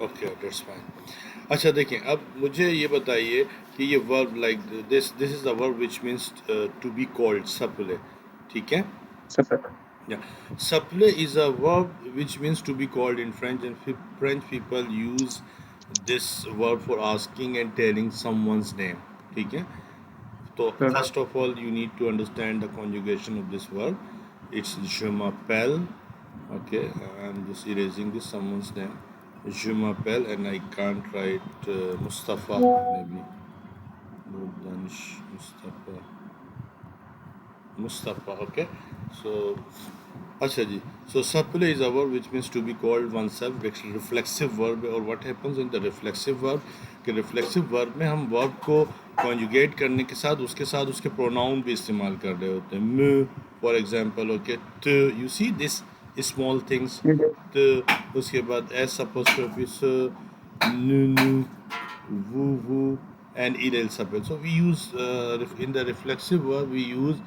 Okay, that's fine. अच्छा देखें, अब मुझे ये बताइए कि ये verb like this this is the verb which means to be called सप्ले, ठीक है? सब Yeah, supple is a verb which means to be called in French, and French people use this verb for asking and telling someone's name. ठीक है? So सब first of all, you need to understand the conjugation of this verb. It's je m'appelle. Okay, I'm just erasing this someone's name. Je m'appelle, and I can't write Mustafa maybe. No, Danish Mustafa. Mustafa. Okay, so अच्छा जी, so supple is a verb which means to be called oneself. Reflexive verb है, और what happens in the reflexive verb कि reflexive verb में हम verb को conjugate करने के साथ उसके pronoun भी इस्तेमाल कर रहे होते हैं. me for example, okay, to, you see this small things, to, उसके बाद s apostrophe s, nu, vous, and il s'appelle. So we use in the reflexive verb we use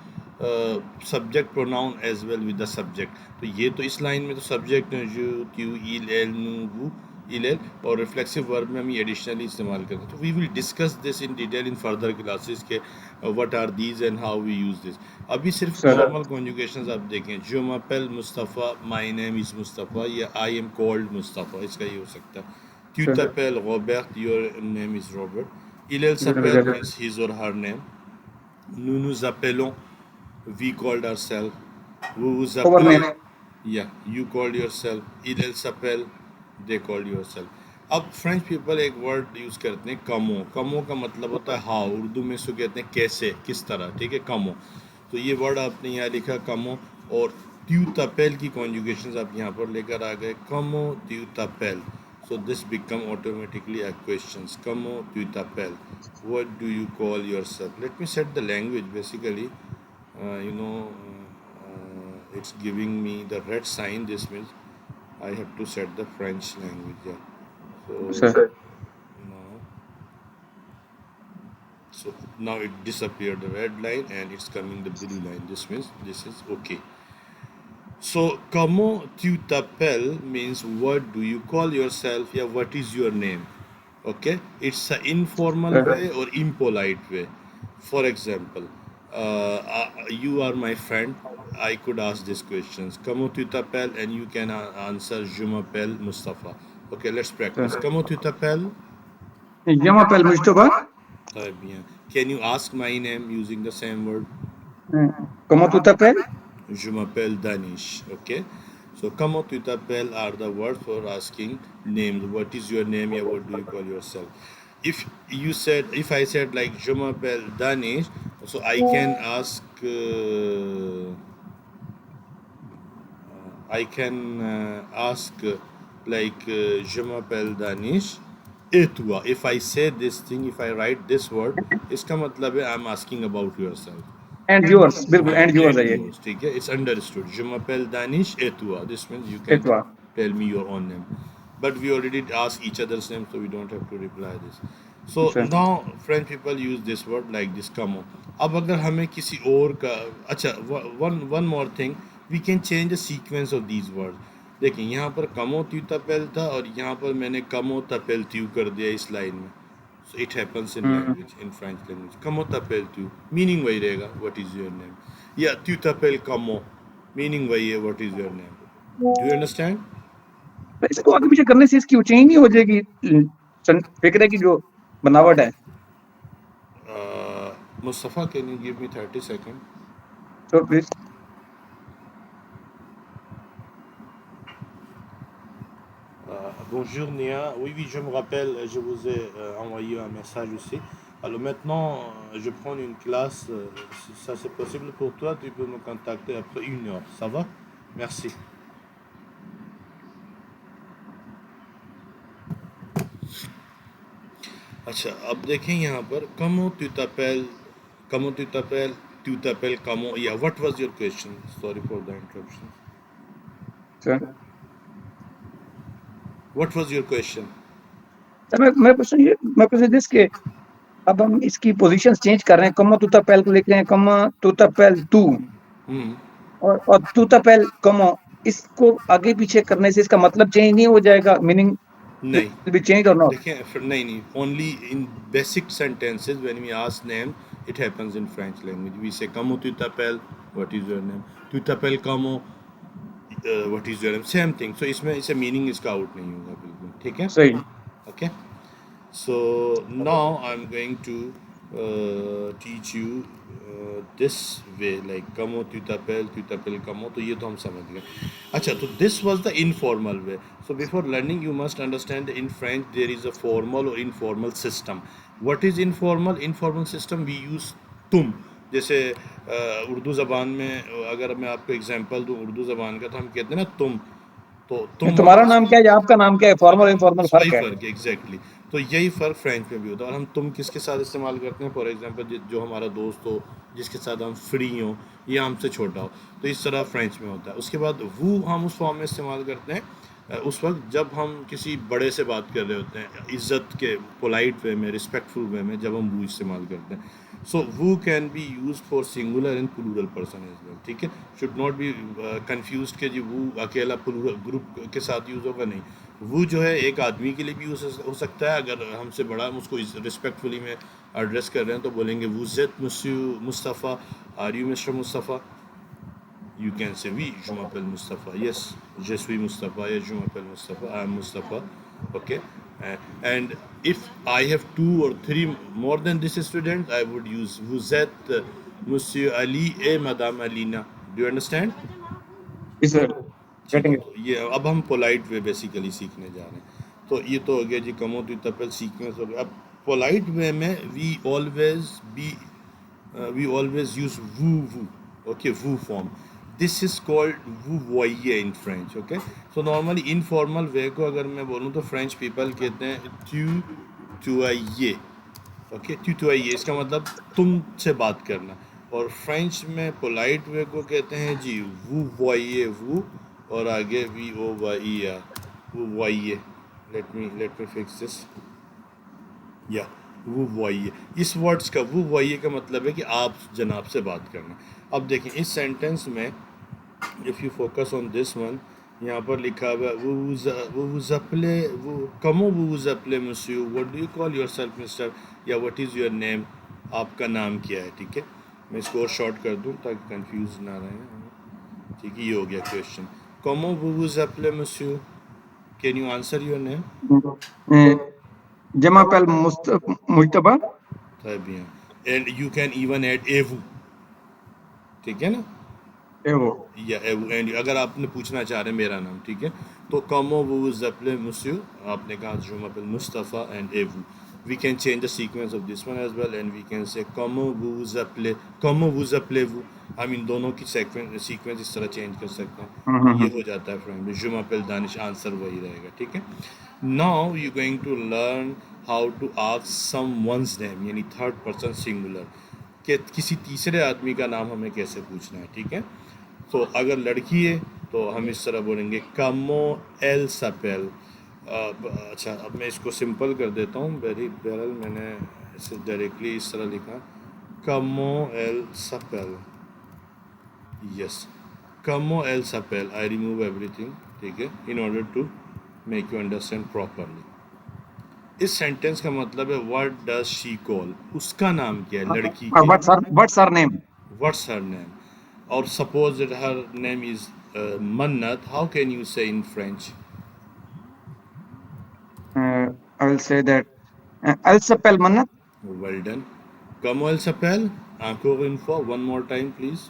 subject pronoun as well with the subject. तो ये तो इस line में तो subject है, जो क्यू इल एल नू वू इल एल, और रिफ्लेक्सिव वर्ब में हम ये एडिशनली इस्तेमाल करते हैं. तो we will discuss this in detail in further classes के what are these and how we use this. अभी सिर्फ सर नॉर्मल कॉन्जुगेशंस आप देखें. जो m'appelle Mustafa, my name is Mustafa, या आई एम कॉल्ड मुस्तफ़ा, इसका ये हो सकता है. Tu sir t'appelles Robert, your name is Robert. Il elle s'appelle means his or her name. Nous nous appelons, we called ourselves. Vous vous over appelez, name yeah, you called yourself. Il elle s'appelle, they called yourself. अब French people एक word use करते हैं कमो. कमो का मतलब होता है हाउ. उर्दू में इसको कहते हैं कैसे, किस तरह. ठीक है, कमो. तो ये वर्ड आपने यहाँ लिखा कमो, और त्यू तपेल की कॉन्जुगेशंस आप यहाँ पर लेकर आ गए. कमो त्यू तपेल. So this become automatically a questions. Comment tu t'appelles? What do you call yourself? Let me set the language. Basically, it's giving me the red sign. This means I have to set the French language. Yeah. So sir now, so now it disappeared the red line and it's coming the blue line. This means this is okay. So, comment tu t'appelles means what do you call yourself? Yeah, what is your name? Okay, it's an informal sir way or impolite way. For example, you are my friend. I could ask these questions. Comment tu t'appelles? And you can answer Je m'appelle Mustafa. Okay, let's practice. Sir Comment tu t'appelles? यमा पेल Mustafa Très bien. Can you ask my name using the same word? como tu t'appelles Je m'appelle Danish. Okay. So, comment tu t'appelles are the words for asking names. What is your name? Yeah, what do you call yourself? If I said like Je m'appelle Danish, so I can ask, like Je m'appelle Danish. Et toi? If I say this thing, if I write this word, इसका मतलब है I'm asking about yourself. And yours बिल्कुल हाँ, and yours है and ये yours, ठीक है. It's understood. Je m'appelle Danish et toi. This means you can एतवा tell me your own name. But we already asked each other's name, so we don't have to reply this. So sir now French people use this word like this, come on. अब अगर हमें किसी और का, अच्छा, one more thing, we can change the sequence of these words. देखिए, यहाँ पर कमो त्यू तपेल था, और यहाँ पर मैंने कमो तपेल त्यू कर दिया इस लाइन में. So it happens in language, in French language. Comment t'appelles-tu? Meaning वही रहेगा. What is your name? Yeah, tu t'appelles comment? Meaning वही है. What is your name? Do you understand? इसको आगे पीछे करने से इसकी चेंज नहीं हो जाएगी फिक्रे की जो बनावट है Mustafa, can you give me 30 seconds? तो please Bonjour Néa. Oui, oui, je me rappelle, je vous ai envoyé un message aussi. Alors maintenant, je prends une classe. Si ça c'est possible pour toi, tu peux me contacter après 1 heure. Ça va? Merci. अच्छा, अब देखें यहाँ पर कमो tu t'appelles कमो. या what was your question? Sorry for the interruption. Sir what was your question? मैं question this के अब हम इसकी पोजीशन चेंज कर रहे हैं कमो तू तपेल को लिख रहे हैं कमो तू तपेल तू और तू तपेल कमो इसको आगे पीछे करने से इसका मतलब चेंज नहीं हो जाएगा मीनिंग नहीं, will be changed or not? देखिए फिर नहीं, only in basic sentences when we ask name it happens in French language. We say comment tu t'appelles, what is your name, tu t'appelles comment, what is your name, same thing. So इसमें इसे meaning इसका out नहीं होगा बिल्कुल, ठीक है? सही। Okay, so now I'm going to teach you this way, like comment tu t'appelles comment, तो ये तो हम समझ गए. अच्छा, तो this was the informal way. So before learning you must understand that in French there is a formal or informal system. What is informal? Informal system we use तुम. जैसे उर्दू ज़बान में अगर मैं आपको एग्जांपल दूँ उर्दू ज़बान का, तो हम कहते हैं ना तुम, तो तुम तुम्हारा नाम क्या है या आपका नाम क्या है, फॉर्मल इनफॉर्मल वही फर्क है। फ़र्क है, एग्जैक्टली. तो यही फ़र्क फ्रेंच में भी होता है. और हम तुम किसके साथ इस्तेमाल करते हैं? फॉर एग्जांपल जो हमारा दोस्त हो, जिसके साथ हम फ्री हों या हमसे छोटा हो, तो इस तरह फ्रेंच में होता है. उसके बाद वो हम उस फॉर्म में इस्तेमाल करते हैं उस वक्त जब हम किसी बड़े से बात कर रहे होते हैं, इज़्ज़त के पोलाइट वे में, रिस्पेक्टफुल वे में, जब हम वो इस्तेमाल करते हैं. सो वो can be use for singular and plural person as well, ठीक है? शुड नॉट बी कंफ्यूज कि जी वो अकेला प्लूरल ग्रुप के साथ यूज़ होगा, नहीं. वो जो है एक आदमी के लिए भी यूज़ हो सकता है. अगर हमसे बड़ा हम उसको रिस्पेक्टफुली में एड्रेस कर रहे हैं तो बोलेंगे वो ज़ेत Mustafa, are you mister Mustafa. You can say oui, je m'appelle Mustafa. Yes, je suis Mustafa. Yes, je m'appelle Mustafa. I am Mustafa. Okay. And if I have 2 or 3 more than this student, I would use vous êtes Monsieur Ali et Madame Alina. Do you understand? जी sir, चलो, getting तो ये अब हम polite way basically सीखने जा रहे हैं. तो ये तो हो गया जी कमो तो तपल सीक्वेंस हो गया. अब पोलाइट वे में वी ऑलवेज यूज वू. ओके, वू फॉर्म. दिस इज कॉल्ड वू वॉये in French. Okay, so normally informal way को अगर मैं बोलूँ तो फ्रेंच पीपल कहते हैं ट्यूआइये. ओके, ट्यूटोइए इसका मतलब तुम से बात करना. और फ्रेंच में पोलाइट वे को कहते हैं जी वो वॉइए वो, और आगे वी ओ वाई या वो वॉइए. Let me fix this. या वो वॉइए, इस वर्ड्स का वो वॉइए का मतलब है कि आप जनाब से बात करना. अब देखें इस सेंटेंस में, if you focus on this one, यहाँ पर लिखा हुआ वो ज़पले वो कमो वो ज़पले मस्यू, what do you call yourself mister, या व्हाट इज़ योर नेम, आपका नाम क्या है. ठीक है, मैं इसको और शॉर्ट कर दूँ ताकि कंफ्यूज ना रहे. ठीक है, ये हो गया क्वेश्चन. कमो वो ज़पले मस्यू, can you answer your name? जमा पेल Mustafa. bien. And you can even add एवू. ठीक है ना? एवो. या एवू. एंड अगर आपने पूछना चाह रहे हैं मेरा नाम, ठीक है, तो कमो वो ज़पले मुस्यू, आपने कहा जो मपल मुस्तफ़ा एंड एवू. We can change the sequence of this one as well and we can say कमो वो ज़पले वो. हम इन दोनों की सीक्वेंस इस तरह चेंज कर सकते हैं. ये हो जाता है फ्रेंड जो मपल दानिश, आंसर वही रहेगा. ठीक है. Now you going to learn how to ask someone's name, यानी थर्ड पर्सन सिंगुलर, कि किसी तीसरे आदमी का नाम हमें कैसे पूछना है. ठीक है, तो अगर लड़की है तो हम इस तरह बोलेंगे कमो एल सपेल. अच्छा, अब मैं इसको सिंपल कर देता हूँ. वेरी बेरल, मैंने इसे डायरेक्टली इस तरह लिखा, कमो एल सपेल. यस, कमो एल सपेल. I remove everything. ठीक है, in order to make you understand properly. इस सेंटेंस का मतलब है व्हाट डज शी कॉल, उसका नाम क्या है लड़की की. What's her name. What's her name. और suppose that her name is Mannat, how can you say in French? I will say that elle s'appelle Mannat. Well done. कमो एल सपेल. encore une fois, one more time please.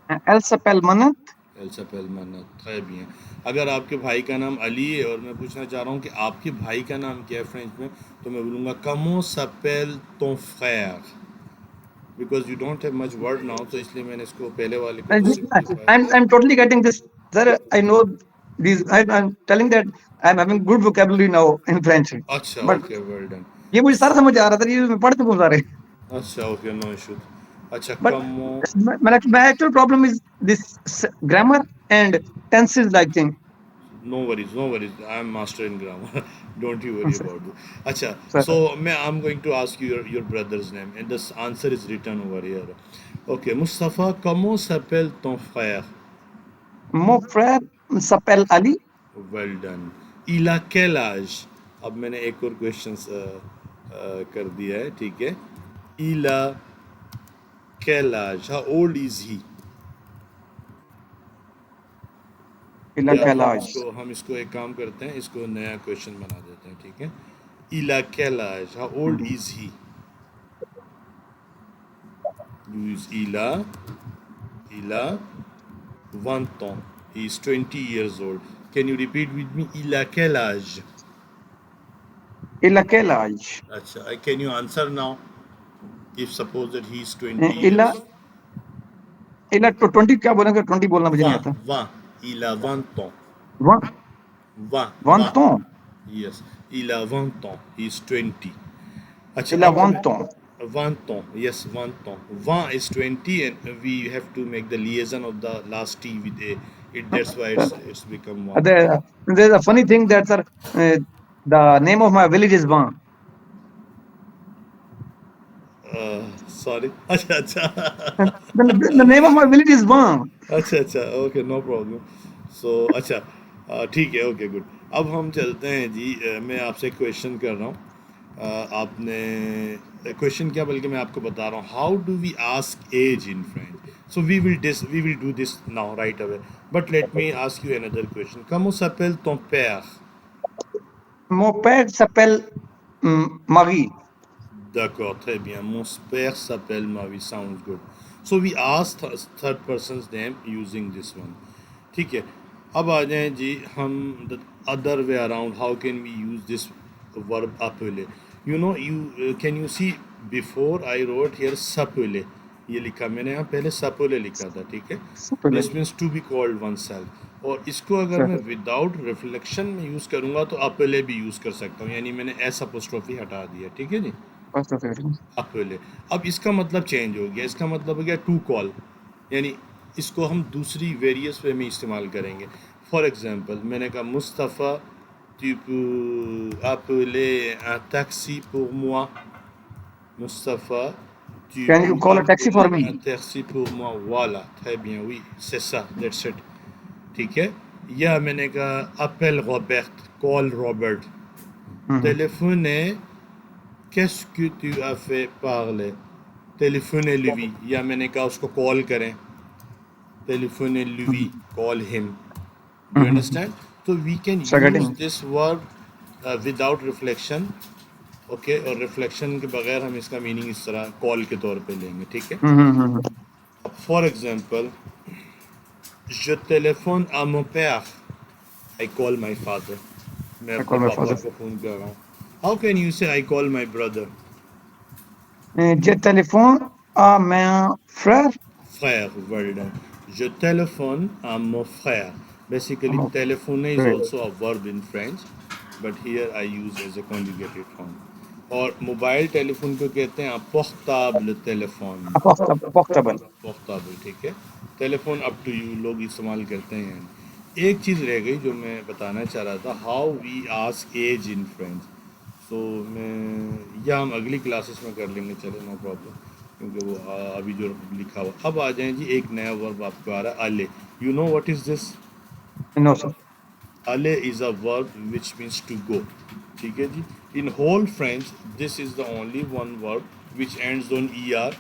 Elle s'appelle Mannat. L supple मन्नत. très bien. अगर आपके भाई का नाम अली है और मैं पूछना चाह रहा हूँ कि आपके भाई का नाम क्या है फ्रेंच में, तो मैं बोलूँगा कमो supple ton frère. Because you don't have much word now, तो इसलिए मैंने इसको पहले वाले को तो simplify. I'm totally getting this, sir. I know these. I'm telling that I'm having good vocabulary now in French. अच्छा, But ओके, वेल डन. ये मुझे सारा समझ आ रहा था, ये मैं पढ़ चुका हूँ सारे. अच्छा, ओके, नो इशू. अच्छा, But कमो. my actual problem is this grammar and tenses like thing. No worries, no worries. I am master in grammar. Don't you worry Sir. about it. Acha, Sir. so I'm going to ask you your brother's name, and this answer is written over here. Okay, Mustafa, comment s'appelle ton frère? Mon frère s'appelle Ali. Well done. Il a quel âge? अब मैंने एक और question कर दिया है, ठीक है। इला Kailash, how old is he? इला या कैलाश। हम इसको एक काम करते हैं, इसको नया क्वेश्चन बना देते हैं, ठीक है। इला Kailash, how old is he? Use इला 20 ans. He is 20 years old. Can you repeat with me? Il a quel âge? इला Kailash. Acha, can you answer now? If suppose that he is 20 इला years. इला 20 क्या बोलेंगे? 20 बोलना मुझे नहीं 20, आता। 20. Il a 20 ans. One 20, one 20. तो Yes. Il a 20 ans. He is 20. Acha, इला अब वन मैं तो 20 ans. Yes, 20 ans. 20 is 20 and we have to make the liaison of the last T with a. That's why it's become 1. there's a funny thing that sir, the name of my village is Van. Sorry. Acha, acha. The name of my village is Van. अच्छा अच्छा, okay, no problem. सो अच्छा, ठीक है, okay, good. अब हम चलते हैं जी, मैं आपसे क्वेश्चन कर रहा हूँ। आपने क्वेश्चन क्या, बल्कि मैं आपको बता रहा हूँ, how do we ask age in French? So we will do this now right away, but let me ask you another question. Comment s'appelle ton père? Mon père s'appelle Marie. D'accord, très bien. Mon père s'appelle Mavi. Sounds good. So we ask third person's name using this one. ठीक है। अब आ जाएं जी हम the other way around. How can we use this verb appeler? Can you see before I wrote here sapele? ये लिखा मैंने, यहाँ पहले sapele लिखा था, ठीक है। This means to be called oneself. और इसको अगर मैं विदाउट रिफ्लेक्शन में यूज़ करूँगा तो apele भी यूज़ कर सकता हूँ, यानी मैंने एस अपोस्ट्रोफी हटा दिया, ठीक है जी। अपले। अब इसका मतलब चेंज हो गया, इसका मतलब हो गया टू कॉल, यानी इसको हम दूसरी वेरियस वे में इस्तेमाल करेंगे। फॉर एग्जांपल मैंने कहा Mustafa tu peux appeler un taxi pour moi? Mustafa, tu Can you peux call a taxi for appeler me? un taxi pour moi? Voilà, très bien, oui, c'est ça, that's it, ठीक है। या मैंने कहा appelle Robert, call Robert, téléphoner, qu'est-ce que tu as fait parler? Téléphonez-lui, या मैंने कहा उसको call करें, téléphonez-lui, call him. Do you understand? So we can use Second. this word without reflection, okay, और रिफ्लेक्शन के बगैर हम इसका मीनिंग इस तरह कॉल के तौर पे लेंगे, ठीक है। For example, je téléphone à mon père, I call my father, मैं I अपने call my पापा father. को फ़ोन कर रहा हूँ। How can you say I call my brother? Je téléphone à mon frère. Frère, well done. Je téléphone à mon frère. Basically, Mon téléphoner is frère. also a verb in French, but here I use as a conjugated form. और mobile telephone को कहते हैं portable telephone. Portable. Portable, ठीक है। Telephone up to you, लोग इस्तेमाल करते हैं। एक चीज़ रह गई जो मैं बताना चाह रहा था, how we ask age in French. So मैं या हम अगली क्लासेस में कर लेंगे, चलो, नो प्रॉब्लम, क्योंकि वो अभी जो लिखा हुआ। अब आ जाएं जी, एक नया वर्ब आपको आ रहा है, अले। You know what is this? No, sir. अले is a verb which means to go, ठीक है जी। In whole French this is the only one verb which ends on E R,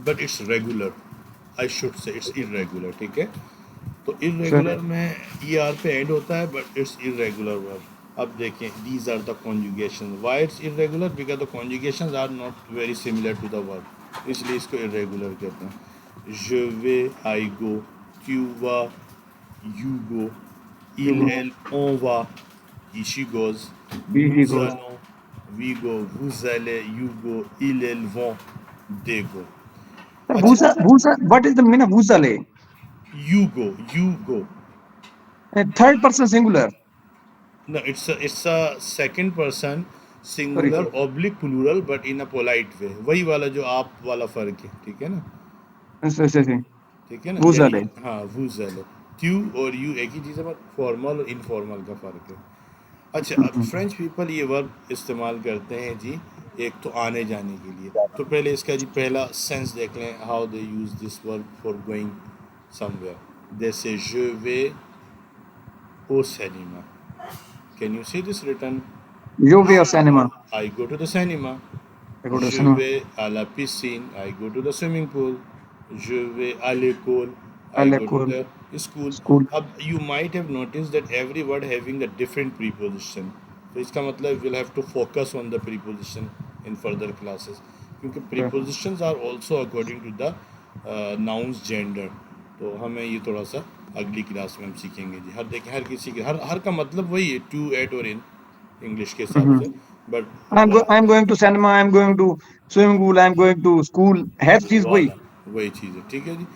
but it's regular, I should say it's irregular, ठीक है। तो Sir. Irregular में E R पे and होता है, बट इट्स इरेगुलर वर्ब। अब देखें, these are the conjugation. Why it's irregular? Because the conjugation are not very similar to the verb, इसलिए इसको इरेगुलर कहते हैं। je vais, I go, tu vas, you go, il, elle, on va, she goes, Easy nous goes. allons, we go, vous allez, you go, ils, elles vont, they go। अच्छा, What is the meaning of Vusale? you go। Third person singular. No, it's a second person Sorry. singular oblique plural, but in a polite way। वही वाला जो आप वाला फर्क है, ठीक है ना, Sorry. ठीक है ना, यानी Vusale. हाँ, vous allez, you और you एक ही चीज़ है, बट फॉर्मल और इनफॉर्मल का फ़र्क है। अच्छा, अब फ्रेंच पीपल ये वर्ब इस्तेमाल करते हैं जी, एक तो आने जाने के लिए। तो पहले इसका जी पहला सेंस देख लें, how they use this verb for going somewhere. जैसे je vais au cinéma, can you see this return? You wear cinema. I go to the cinema. I go to Je cinema. vais à la piscine. I go to the swimming pool. Je vais à l'école. I I like go to cool the school. school. You might have noticed that every word having a different preposition. तो इसका मतलब we'll have to focus on the preposition in further classes. क्योंकि Okay. prepositions are also according to the nouns gender. तो हमें ये थोड़ा सा अगली क्लास में हम सीखेंगे जी. हर देखें हर किसी के हर का मतलब वही है टू एट और इन इंग्लिश के हिसाब Mhm. से but I'm going to cinema. I'm going to swimming pool. I'm going to school. हर चीज वही. वाला वही चीज़ है. ठीक है जी.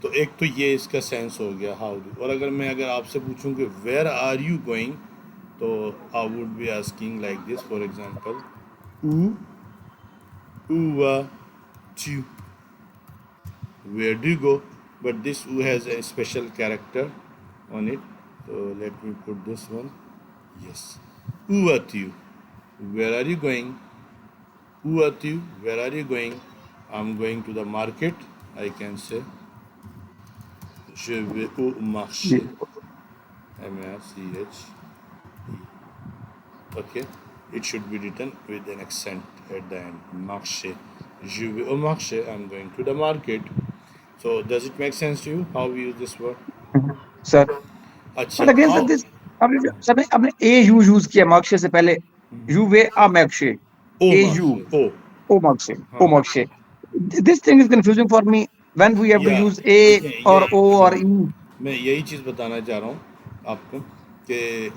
तो एक तो ये इसका सेंस हो गया हाउ डू. और अगर आपसे पूछूं कि वेयर आर यू गोइंग तो I would be asking like this for example ऊ to where do you go, but this u has a special character on it, so let me put this one. Yes, who at you, where are you going? Who at you, where are you going? I'm going to the market. I can say je vais au marché. M-A-R-C-H. Okay, it should be written with an accent at the end. Marché. Je vais au marché. I'm going to the market. So does it make sense to you how we use this word? सर. अच्छा But again, sir, how this आपने a use किया मार्क्शे से पहले. You wear a markshe. ओ A marks U. ओ O markshe. O हाँ markshe. This thing is confusing for me when we have to या use A देखें or यही O or हाँ E. मैं यही चीज़ बताना चाह रहा हूँ आपको कि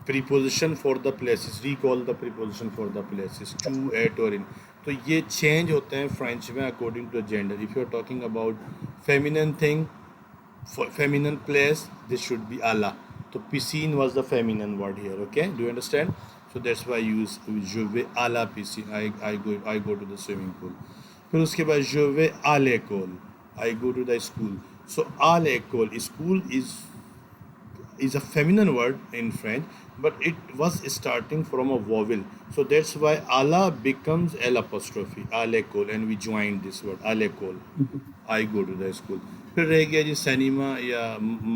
preposition for the places recall the preposition for the places to at or in तो ये चेंज होते हैं फ्रेंच में according to gender if you are talking about feminine thing feminine place this should be ala so piscine was the feminine word here okay do you understand so that's why I use je vais à la piscine I go to the swimming pool फिर उसके बाद je vais à l'école I go to the school so à l'école school is a feminine word in French, but it was starting from a vowel. So that's why Allah becomes L apostrophe, Alekol, and we joined this word, Alekol. I go to the school. फिर रह गया जी cinema या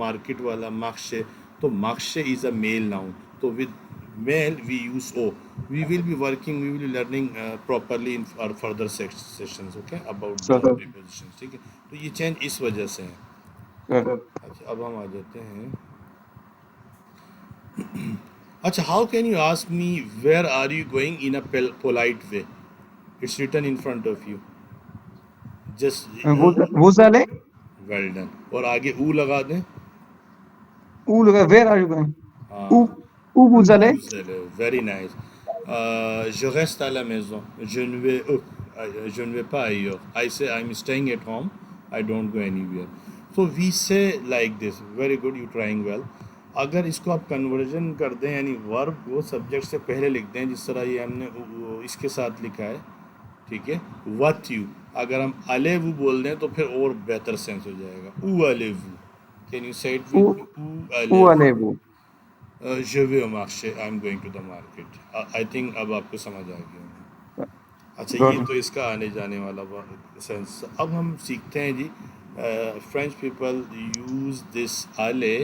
market वाला मार्क्शे तो मार्क्शे is a male noun तो with male we use uh we will be working we will be learning properly in our further sessions okay about the Sir. Prepositions ठीक है तो ये चेंज इस वजह से है. Sir. अच्छा अब हम आ जाते हैं. Acha, how can you ask me where are you going in a polite way? It's written in front of you. Just वो साले. well done. और आगे ऊ लगा दें. Where are you going? हाँ. Où vous allez? Very nice. Je reste à la maison. Je ne vais pas ailleurs. I say I'm staying at home. I don't go anywhere. So we say like this. Very good. You trying well. अगर इसको आप conversion कर दें यानी verb को subject से पहले लिख दें जिस तरह ये हमने इसके साथ लिखा है ठीक है वट यू अगर हम अलेवू बोल दें तो फिर और बेहतर सेंस हो जाएगा ऊ अलेवू can you say it with me ऊ Où अलेवू allez-vous? je vais au marché I am going to the market I think अब आपको समझ आ गया होगा. अच्छा ये Good. तो इसका आने जाने वाला सेंस. अब हम सीखते हैं जी फ्रेंच पीपल यूज़ दिस आले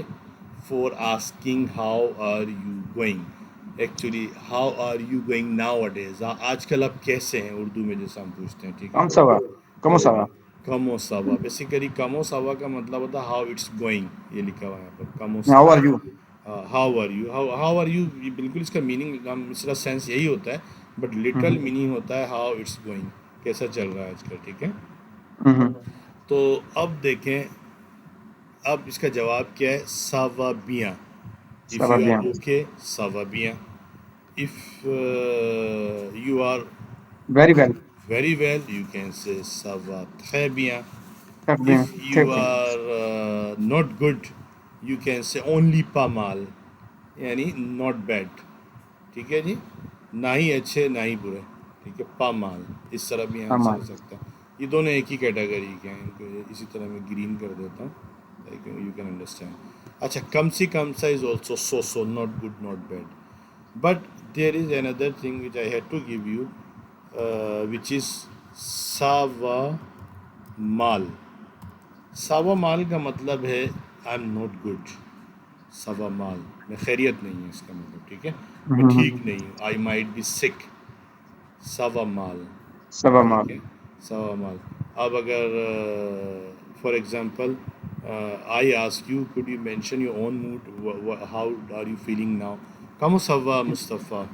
for asking how are you going actually how are you going nowadays आजकल आप कैसे हैं उर्दू में जैसे हम पूछते हैं ठीक है. Comme ça va? Comment तो ça va? कमो सावा बेसिकली कमो सावा का मतलब होता है हाउ इट्स गोइंग ये लिखा हुआ है यहाँ पर कमो How सावा. are you? How are you how are you बिल्कुल इसका मीनिंग इसका सेंस यही होता है बट लिटरल Mhm. मीनिंग होता है हाउ इट्स गोइंग कैसा चल रहा है आजकल ठीक है. Mhm. तो अब देखें अब इसका जवाब क्या है सावा बिया Ça if va you bien. Are okay सावा बिया if you are Very well. very well you can say सावा très bien. Très If bien. Très you bien. are not good you can say only pas mal यानी not bad ठीक है जी ना ही अच्छे ना ही बुरे ठीक है पा माल इस तरह भी आंसर हो Amal. सकता है. ये दोनों एक ही कैटेगरी के हैं इनको इसी तरह मैं ग्रीन कर देता हूँ ताकि यू कैन अंडरस्टैंड. अच्छा कम सी कम सा is also so not good not bad but there is another thing which I had to give you which is सावा माल. सावा माल का मतलब है आई एम नॉट गुड. सवा माल, मैं खैरियत नहीं है इसका मतलब, ठीक है, मैं ठीक Mhm. नहीं हूँ, आई माइट बी सिक, सवा माल, Sabamal. ठीक है, सवा माल। अब अगर for example I ask you could you mention your own mood, how are you feeling now, कम सवा Mustafa,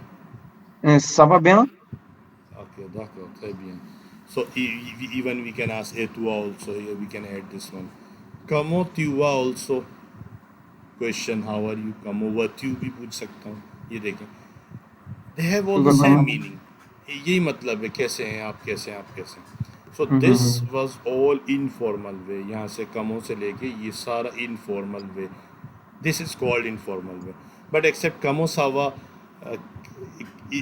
Ça va bien? okay, d'accord, très bien. So even we can ask et toi also, here we can add this one, comment tu vas also, question how are you, कम ओवर यू भी पूछ सकता हूँ, ये देखें, they have all the Good same morning. Meaning, यही मतलब है कैसे हैं आप, कैसे हैं आप, कैसे हैं। So this Mhm. Was all informal way, यहाँ से कमों से लेके ये सारा informal way, this is called informal way, but except कमो सावा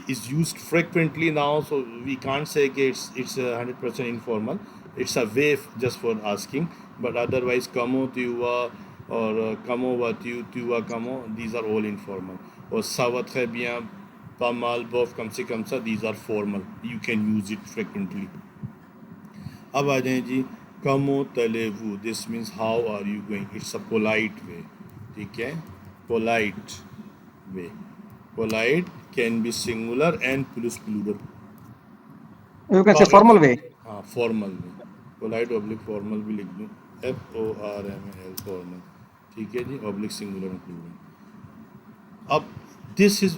is used frequently now, so we can't say कि it's 100% informal, it's a way just for asking, but otherwise kamo tiwa or kamo watiu tiwa kamo, these are all informal, or sawa très bien, pas mal, bof, kam se kam sa, these are formal, you can use it frequently। अब आ जाएं जी, कमो तलेवू, this means how are you going, it's a polite way, ठीक है, polite way, polite can be singular and plus plural, You can say formal way. हाँ formal में, polite oblique formal भी लिख दूँ, FORMAL फॉर्मल, ठीक है जी, ऑब्लिक सिंगुलर एंड प्लूरल। अब this is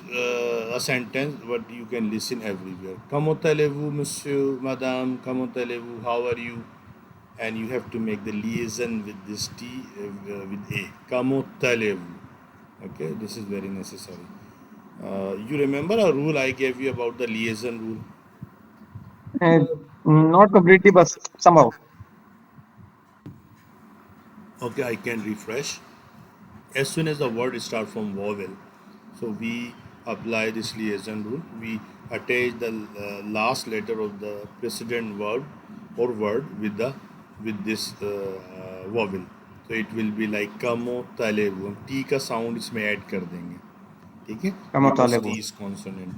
a sentence but you can listen everywhere, como allez-vous monsieur, madame, como allez-vous, how are you, and you have to make the liaison with this T, with A, como allez-vous, okay, this is very necessary. You remember a rule I gave you about the liaison rule? Uh, Not completely, but somehow. Okay, I can refresh. As soon as the word start from vowel, so we apply this liaison rule. We attach the last letter of the precedent verb or word with the with this vowel. So it will be like kamo talebu. हम T का sound इसमें add कर देंगे, ठीक है, Como because talebo. T is consonant,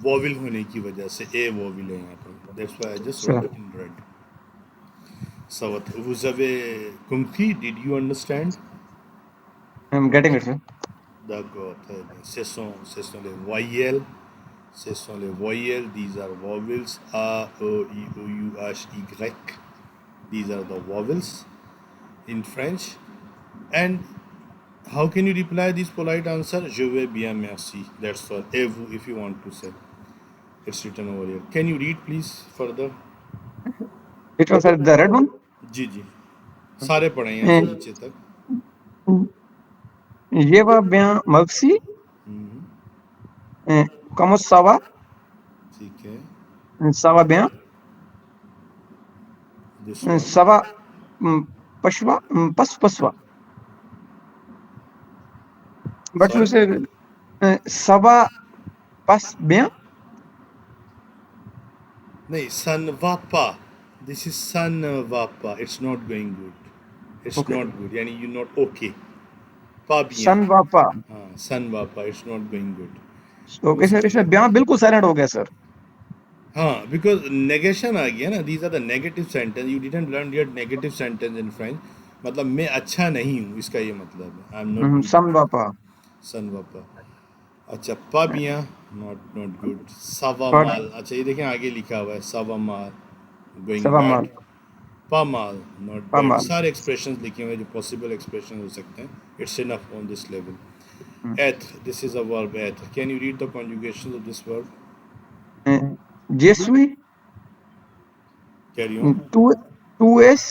vowel होने की वजह से A vowel है यहाँ पर, that's why I just wrote Sure. it in red. So vous avez compris? Did you understand? I'm getting it, sir. D'accord, très bien. Ce sont les voyelles. Ce sont les voyelles. These are vowels. A, E, I, O, U, H, Y. These are the vowels in French. And how can you reply this polite answer? Je vais bien, merci. That's all. Et vous, if you want to say. It's written over here. Can you read, please, further? Which one, sir? The red one? जी जी, सारे पढ़े यहाँ से Uh, नीचे तक। Je va bien, merci. Comment ça va? ठीक है, Ça va bien. This one. Ça va pashwa, paswa. But you sorry, say ça va pas bien. नहीं, सन वापा, दिस इज सन वापा, it's not going good, it's Okay. Not good, यानी you not okay, पा बिया, San va pas. हाँ सन वापा, it's not going good. Okay, sir. इसमें bien बिल्कुल silent हो गया, sir. हाँ, बिकॉज नेगेशन आ गया ना, these are the negative sentence, you didn't learn your negative sentence in French, मतलब मैं अच्छा नहीं हूँ, इसका ये मतलब है, I am not good, San va pas. सन वापा। अच्छा, पा बिया, नॉट नॉट गुड, सावा But माल, अच्छा ये देखें आगे लिखा हुआ है सावा माल, ça going va bad, mal. पामाल, नॉट Pas बैड, mal. सारे एक्सप्रेशंस लिखे हुए हैं जो पॉसिबल एक्सप्रेशन हो सकते हैं, it's enough on this level. Hmm. एथ, दिस इज अ वर्ब एथ, can you read the conjugation of this verb? Je suis carry on. tu, tu es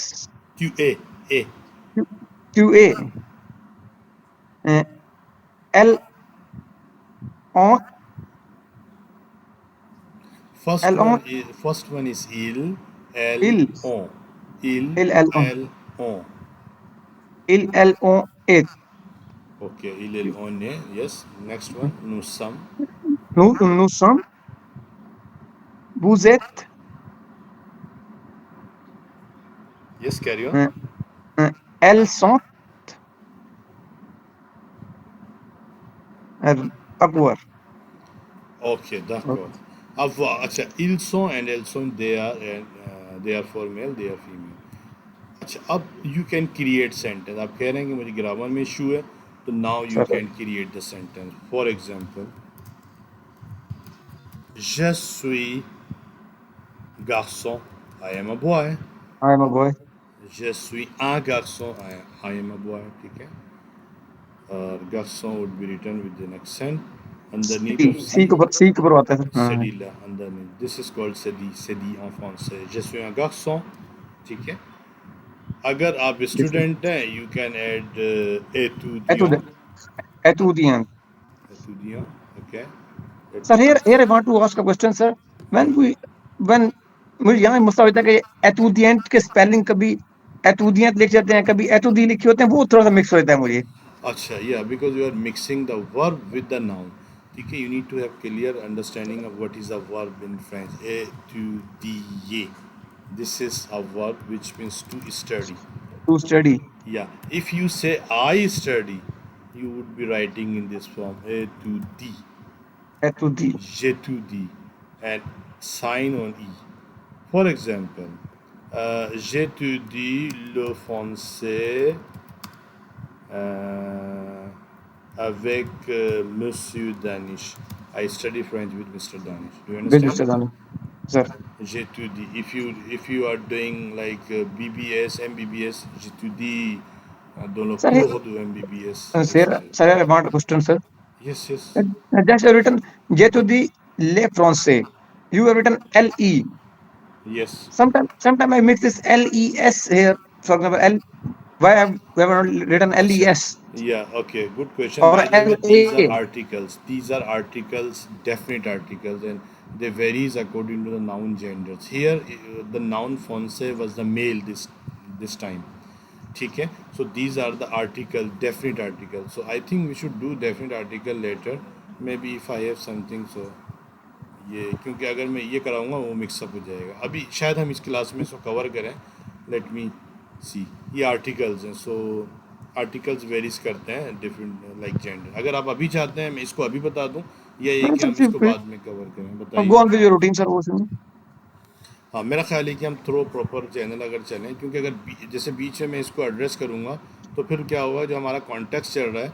क्यू ए, tu es elle on elle on first one is इल, एल il on, इल, elle on एल on, il elle on est. Okay, इल एल on है, yes, next one, no सम, Nous sommes, vous êtes, yes carry on, euh, elles sont, Akbar. Okay d'accord। अब अच्छा, ils sont and elles sont, they are for male, they are female। अच्छा, अब you can create sentence, आप कह रहे हैं कि मुझे ग्रामर में इशू है, So now you Sir, can create the sentence. For example, je suis garçon. I am a boy. I am a boy. Je suis un garçon. I am a boy. ठीक है. Garçon would be written with an accent underneath of C. सी के ऊपर आता है sir. हाँ. Cédille underneath. This is called cédille. Cédille en français. Je suis un garçon. ठीक है. अगर आप स्टूडेंट हैं, you can add étudiant. Etudiant. Étudiant. Okay. Sir, here Étudiant. I want to ask a question, sir. When मुझे यहाँ मुझसे होता है कि एतुदियंट के स्पेलिंग कभी एतुदियंत लिख जाते हैं, कभी एतुदी लिखे होते हैं, वो थोड़ा सा मिक्स हो जाता है मुझे. Acha, yeah, because you are mixing the verb with the noun. Okay, you need to have clear understanding of what is a verb in French. Étudier. This is a verb which means to study. To study. Yeah, if you say I study, you would be writing in this form étudie, एतुदी. j'étudie, and sign on E. For example, j'étudie le français avec Monsieur Danish. I study French with Mr. Danish. Do you with understand? Mister दानी. Sir. J'étudie. If you are doing like BBS, MBBS, j'étudie dans le Sir, cours de MBBS. sir, I want a question, sir. Yes, yes. Just have written Jetudi Le Francais. You have written LE. Yes. Sometime I mix this LES here. For example, why have we have written LES Yeah, okay, good question. or By the way, these are LA? articles. These are articles, definite articles, and they varies according to the noun genders. Here, the noun français was the male this time. ठीक है. So these are the article, definite article. So I think we should do definite article later. Maybe if I have something, so ये क्योंकि अगर मैं ये कराऊंगा वो mix up हो जाएगा. अभी शायद हम इस क्लास में इसको कवर करें. लेट मी सी. ये आर्टिकल्स हैं. सो आर्टिकल्स वेरीज करते हैं डिफरेंट लाइक जेंडर. अगर आप अभी चाहते हैं मैं इसको अभी बता दूं या ये कि हम इसको बाद में कवर करें, Go बताइए. on with your routine, sir. हाँ, मेरा ख्याल है कि हम थ्रो प्रॉपर चैनल अगर चलें, क्योंकि अगर जैसे बीच में मैं इसको एड्रेस करूँगा तो फिर क्या होगा, जो हमारा कॉन्टेक्स्ट चल रहा है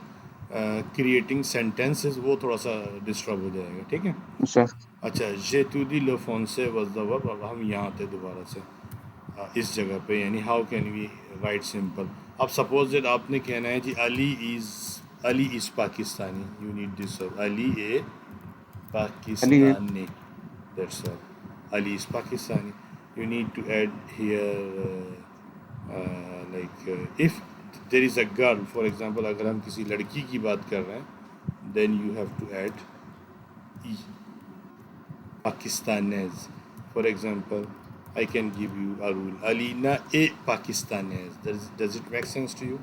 क्रिएटिंग सेंटेंसेस, वो थोड़ा सा डिस्टर्ब हो जाएगा. ठीक है. Sir. अच्छा, j'étudie le français was the verb. अब हम यहाँ थे दोबारा से इस जगह पे, यानी how can we write simple. अब सपोज दैट आपने कहना है जी Ali is Pakistani. You need this verb, Ali ए Pakistani. That's all. Ali is Pakistani. You need to add here if there is a girl, for example, अगर हम किसी लड़की की बात कर रहे हैं, then you have to add e. Pakistanese. For example, I can give you a rule. Alina a Pakistanese. Does it make sense to you?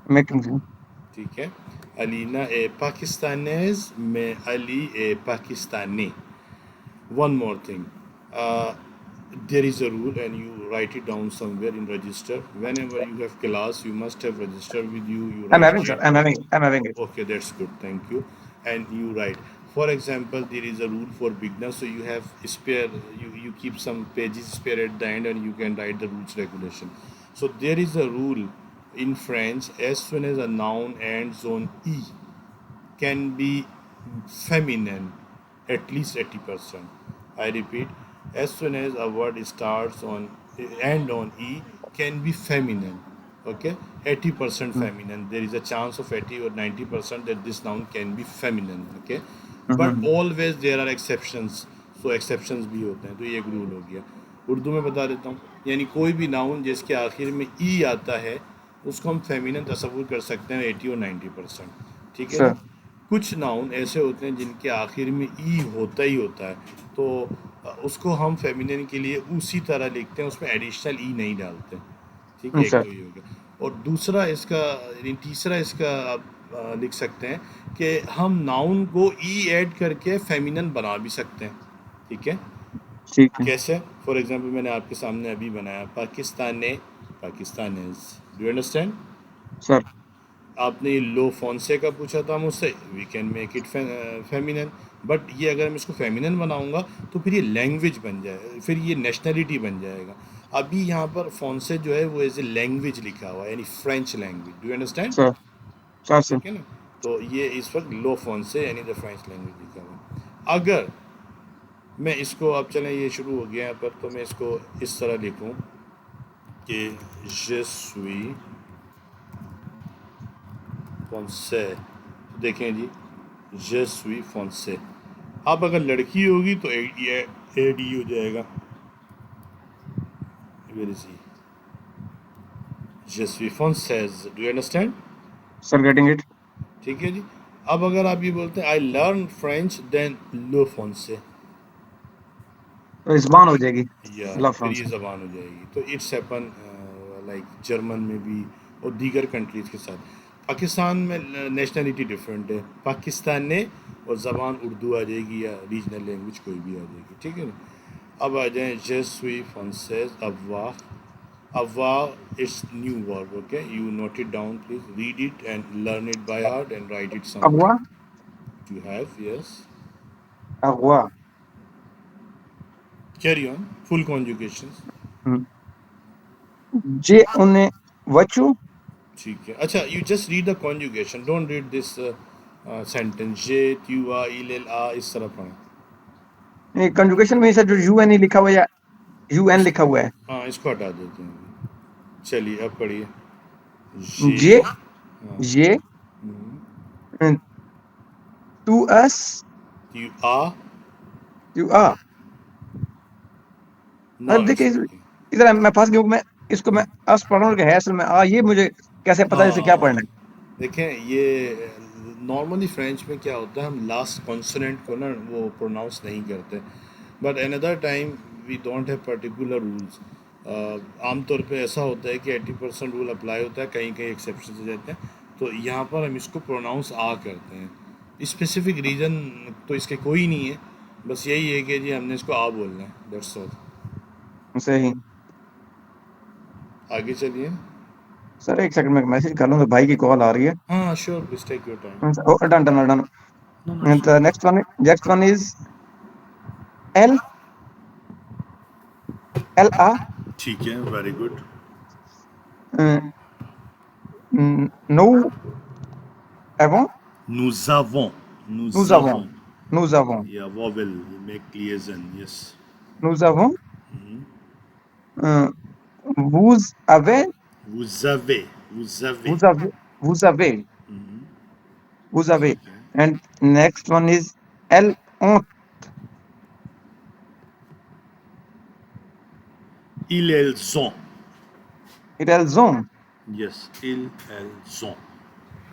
Making sense. ठीक है. Alina a Pakistanese, मैं Ali a Pakistani. One more thing. There is a rule and you write it down somewhere in register. Whenever you have class, you must have register with you. You I'm write having, sir. it. I'm having it. Okay, that's good. Thank you. And you write. For example, there is a rule for beginners, so you have spare. You keep some pages spare at the end, and you can write the rules regulation. So there is a rule in French. As soon as a noun ends on e, can be feminine, at least 80%. I repeat, as soon as a word starts on end on e, can be feminine. Okay, 80% feminine. There is a chance of 80 or 90% that this noun can be feminine. Okay, but always there are exceptions. So exceptions भी होते हैं. तो ये एक rule हो गया. उर्दू में बता देता हूँ. यानी कोई भी नाउन जिसके आखिर में ई आता है, उसको हम फेमिनिन तस्वुर कर सकते हैं 80 और 90%. ठीक है ना. कुछ नाउन ऐसे होते हैं जिनके आखिर में ई होता ही होता है, तो उसको हम फेमिनिन के लिए उसी तरह लिखते हैं, उसमें एडिशनल ई नहीं डालते. ठीक है. एक तो ये हो गया. और दूसरा इसका, तीसरा इसका आप लिख सकते हैं कि हम नाउन को ई ऐड करके फेमिनिन बना भी सकते हैं. ठीक है. कैसे? फॉर एग्जांपल मैंने आपके सामने अभी बनाया Pakistani, Pakistanis. Do you understand sir? आपने ये लो फोनसे का पूछा था मुझसे. We can make it feminine, but ये अगर मैं इसको फेमिनिन बनाऊंगा तो फिर ये लैंग्वेज बन जाए, फिर ये नेशनलिटी बन जाएगा. अभी यहाँ पर फोनसे जो है वो एज ए लैंग्वेज लिखा हुआ है, यानी French language. Do you understand? 4 से। ठीक है ना। तो ये इस वक्त लो फोन से यानी द फ्रेंच लैंग्वेज लिखा हुआ। अगर मैं इसको, अब चलें ये शुरू हो गया यहाँ पर, तो मैं इसको इस तरह लिखूँ कि je suis français, तो देखें जी, je suis français। अब अगर लड़की होगी तो ए डी हो जाएगा, where is he, je suis française, do you understand? Sir getting it. ठीक है जी। अब अगर आप ये बोलते हैं आई लर्न फ्रेंच देन लो फ्रांसे, तो ज़बान हो जाएगी या ला फिर ये फ्रांस। ज़बान हो जाएगी। तो इट्स हैपन लाइक जर्मन में भी और दीगर कंट्रीज़ के साथ। पाकिस्तान में नेशनलिटी डिफरेंट है, पाकिस्तान ने, और ज़बान उर्दू आ जाएगी या रीजनल लैंग्वेज कोई भी आ जाएगी, ठीक है ना। अब आ जाएँ je suis française, avoir, avoir it's new verb, okay, you note it down please, read it and learn it by heart and write it again, somewhere. You have, yes, again. Carry on, full conjugations. हुँ। जे उन्हें वचू, ठीक है, अच्छा, you just read the conjugation, don't read this sentence, जे त्यू आ इल एल आ, इस तरह पढ़ें। नहीं कंजुगेशन में सर जो यूएन लिखा हुआ है या यूएन इस, लिखा हुआ है। हाँ, इसको हटा देते हैं। चलिए अब पढ़िए, जे, जे, हाँ, ये टू अस, त्यू आ, यू आ। नाउ अब लेट्स देखिए स्पीकिंग। इधर मैं फंस गया हूँ, मैं इसको मैं अस पढ़ रहा हूँ कि है असल में आ, ये मुझे कैसे पता है इसे क्या हाँ, पढ़ना है। देखें ये नॉर्मली फ्रेंच में क्या होता है, हम लास्ट कॉन्सोनेंट को ना वो प्रोनाउंस नहीं करते, but another time we don't have particular rules. आमतौर पे ऐसा होता है कि 80% रूल अप्लाई होता है, कहीं कहीं एक्सेप्शन हो जाते हैं, तो यहाँ पर हम इसको प्रोनाउंस आ करते हैं। स्पेसिफिक रीज़न तो इसके कोई नहीं है, बस यही है कि जी हमने इसको आ बोलना है, दैट्स ऑल। सही। आगे चलिए। सर एक सेकंड में मैसेज कर लूँ तो भाई की कॉल आ रही है। हाँ sure, please take your time. Done done done. No no, The next one is L, L A, ठीक है, very good. uh, nous avons, Nous avons, nous nous avons, avons. nous avons, Yeah, vowel, you make liaison, yes. nous avons, uh, vous avez, Vous avez, vous avez. vous avez, vous avez, vous avez, ठीक है। and next one is L ont, Ils ont. elles ont, Yes, ils ont.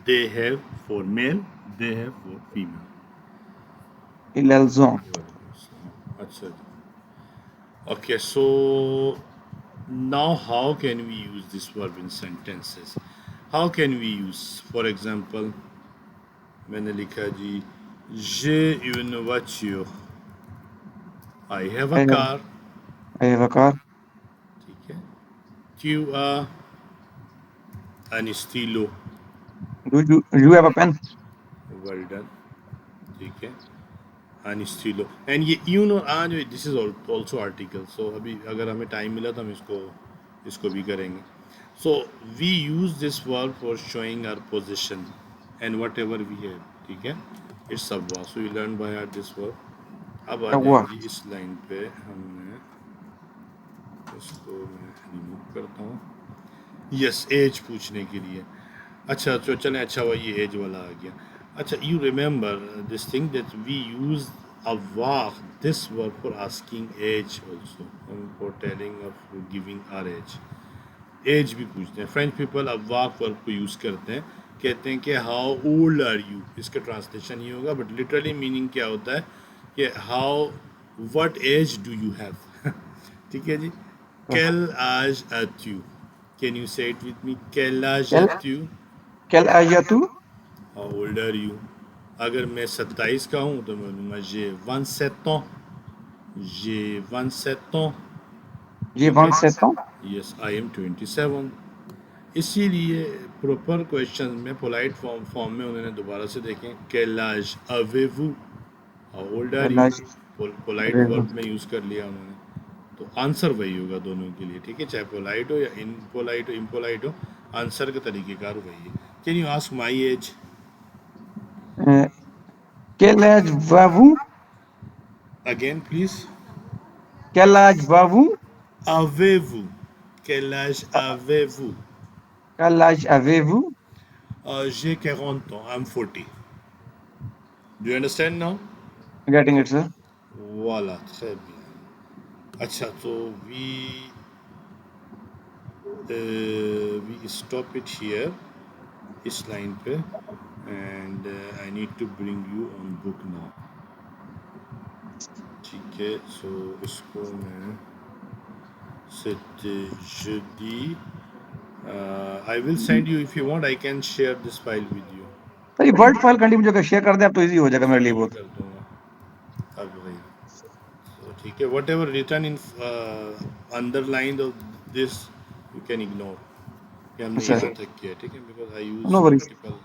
They have for male, they have for female. elles ont. अच्छा जी। Okay, so now how can we use this verb in sentences? How can we use, for example, मैंने लिखा जी, j'ai une voiture, I have a car, I have a car. ठीक है। Tu as un stylo, You have a pen? well done, ठीक है। an stylo, and ये यून और आ जो, दिस इज ऑल्सो आर्टिकल, सो अभी अगर हमें टाइम मिला तो हम इसको भी करेंगे। So we use this verb for showing our position and whatever we have, ठीक है। इट्स सब वाह, so you learn by heart this verb. अब आ What? जाएंगे इस लाइन पे, हमने इसको मैं रिमूव करता हूँ, यस, एज पूछने के लिए। अच्छा तो चलें, अच्छा हुआ ये एज वाला आ गया। अच्छा, you remember this thing that we use अवाक this word for asking age also, for telling of giving our age. Age भी पूछते हैं फ्रेंच पीपल, अवाक वर्ड को यूज़ करते हैं, कहते हैं कि हाउ ओल्ड आर यू, इसका ट्रांसलेशन ही होगा, बट लिटरली मीनिंग क्या होता है कि how, what age do you have. ठीक है जी। quel âge as-tu? Can you say it with me? Quel âge Quel, as-tu? quel âge as-tu? How old are you? अगर मैं 27 का हूँ तो मैं बोलूँगा j'ai 27 ans. J'ai 27 ans. J'ai ठीक है। 27 ans. Yes, I am 27. इसीलिए प्रॉपर क्वेश्चन में पोलाइट फॉर्म में उन्होंने दोबारा से देखें, quel âge avez-vous? How old are Quel you? âge polite avez-vous? Verb में यूज़ कर लिया उन्होंने, तो आंसर वही होगा दोनों के लिए, ठीक है, चाहे पोलाइट हो या इनपोलाइट हो, इम्पोलाइट हो, आंसर का तरीक़ेकार वही है। Can you ask my age? Quel âge avez-vous? Again, please. Quel âge avez-vous? Avez-vous? Quel âge avez-vous? Quel âge avez-vous? J'ai 40 ans. I'm 40. Do you understand now? Getting it, sir. Voilà, très bien. अच्छा, तो we stop it here, इस line पे, and I need to bring you on book now. ठीक है, so इसको मैं c'était jeudi. I will send you if you want. I can share this file with you. Sir ये word file continue जो share कर दे आप तो easy हो जाएगा मेरे लिए ये बहुत. कर दूंगा अब भाई. So ठीक है, whatever written in underlined of this you can ignore कि हमने अच्छा. यहाँ तक किया, ठीक है, because I use No worries. multiple